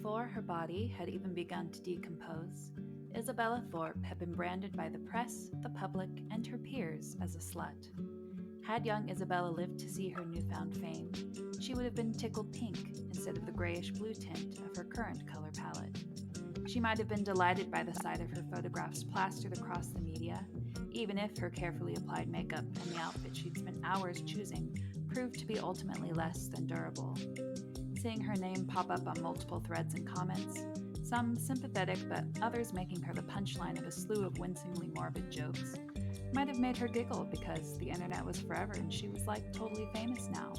Before her body had even begun to decompose, Isabella Thorpe had been branded by the press, the public, and her peers as a slut. Had young Isabella lived to see her newfound fame, she would have been tickled pink instead of the grayish-blue tint of her current color palette. She might have been delighted by the sight of her photographs plastered across the media, even if her carefully applied makeup and the outfit she'd spent hours choosing proved to be ultimately less than durable. Seeing her name pop up on multiple threads and comments, some sympathetic but others making her the punchline of a slew of wincingly morbid jokes, might have made her giggle because the internet was forever and she was like totally famous now.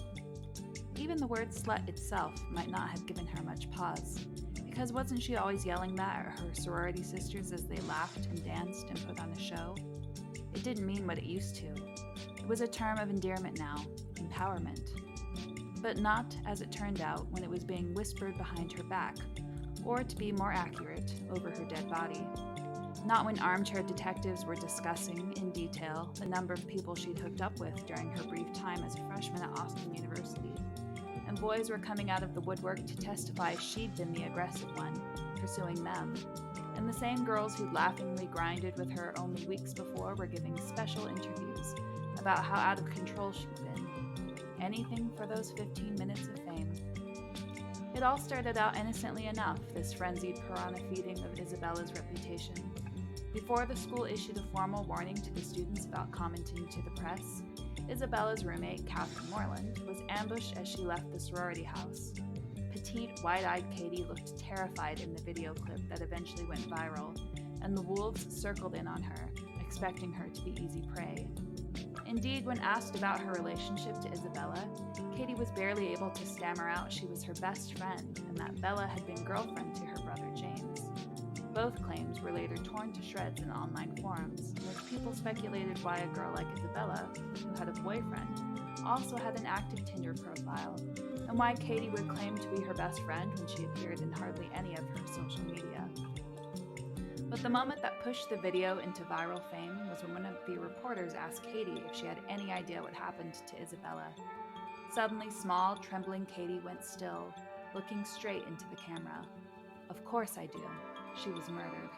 Even the word slut itself might not have given her much pause, because wasn't she always yelling that at her sorority sisters as they laughed and danced and put on a show? It didn't mean what it used to. It was a term of endearment now, empowerment. But not, as it turned out, when it was being whispered behind her back, or to be more accurate, over her dead body. Not when armchair detectives were discussing, in detail, the number of people she'd hooked up with during her brief time as a freshman at Austen University, and boys were coming out of the woodwork to testify she'd been the aggressive one, pursuing them, and the same girls who'd laughingly grinded with her only weeks before were giving special interviews about how out of control she'd been. Anything for those 15 minutes of fame. It all started out innocently enough, this frenzied piranha feeding of Isabella's reputation. Before the school issued a formal warning to the students about commenting to the press, Isabella's roommate, Caty Morland, was ambushed as she left the sorority house. Petite, wide-eyed Caty looked terrified in the video clip that eventually went viral, and the wolves circled in on her, expecting her to be easy prey. Indeed, when asked about her relationship to Isabella, Caty was barely able to stammer out she was her best friend and that Bella had been girlfriend to her brother James. Both claims were later torn to shreds in online forums, in which people speculated why a girl like Isabella, who had a boyfriend, also had an active Tinder profile, and why Caty would claim to be her best friend when she appeared in hardly any of her social media. But the moment that pushed the video into viral fame was when one of the reporters asked Caty if she had any idea what happened to Isabella. Suddenly, small, trembling Caty went still, looking straight into the camera. "Of course I do. She was murdered."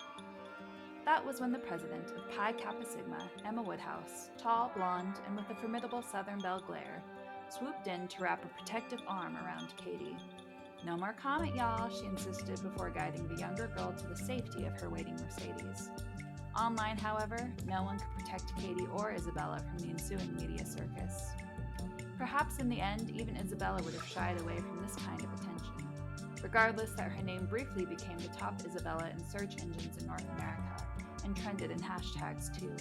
That was when the president of Pi Kappa Sigma, Emma Woodhouse, tall, blonde, and with a formidable Southern Belle glare, swooped in to wrap a protective arm around Caty. "No more comment, y'all," she insisted before guiding the younger girl to the safety of her waiting Mercedes. Online, however, no one could protect Caty or Isabella from the ensuing media circus. Perhaps in the end, even Isabella would have shied away from this kind of attention, regardless that her name briefly became the top Isabella in search engines in North America, and trended in hashtags too.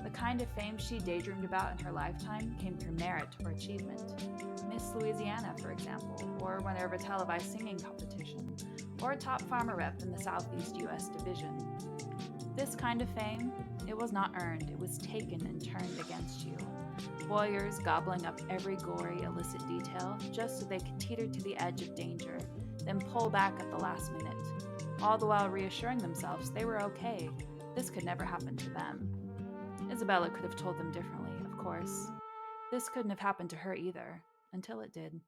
The kind of fame she daydreamed about in her lifetime came through merit or achievement. Miss Louisiana, for example, or winner of a televised singing competition, or a top farmer rep in the Southeast U.S. division. This kind of fame, it was not earned, it was taken and turned against you. Voyeurs gobbling up every gory, illicit detail just so they could teeter to the edge of danger, then pull back at the last minute, all the while reassuring themselves they were okay. This could never happen to them. Isabella could have told them differently, of course. This couldn't have happened to her either, until it did.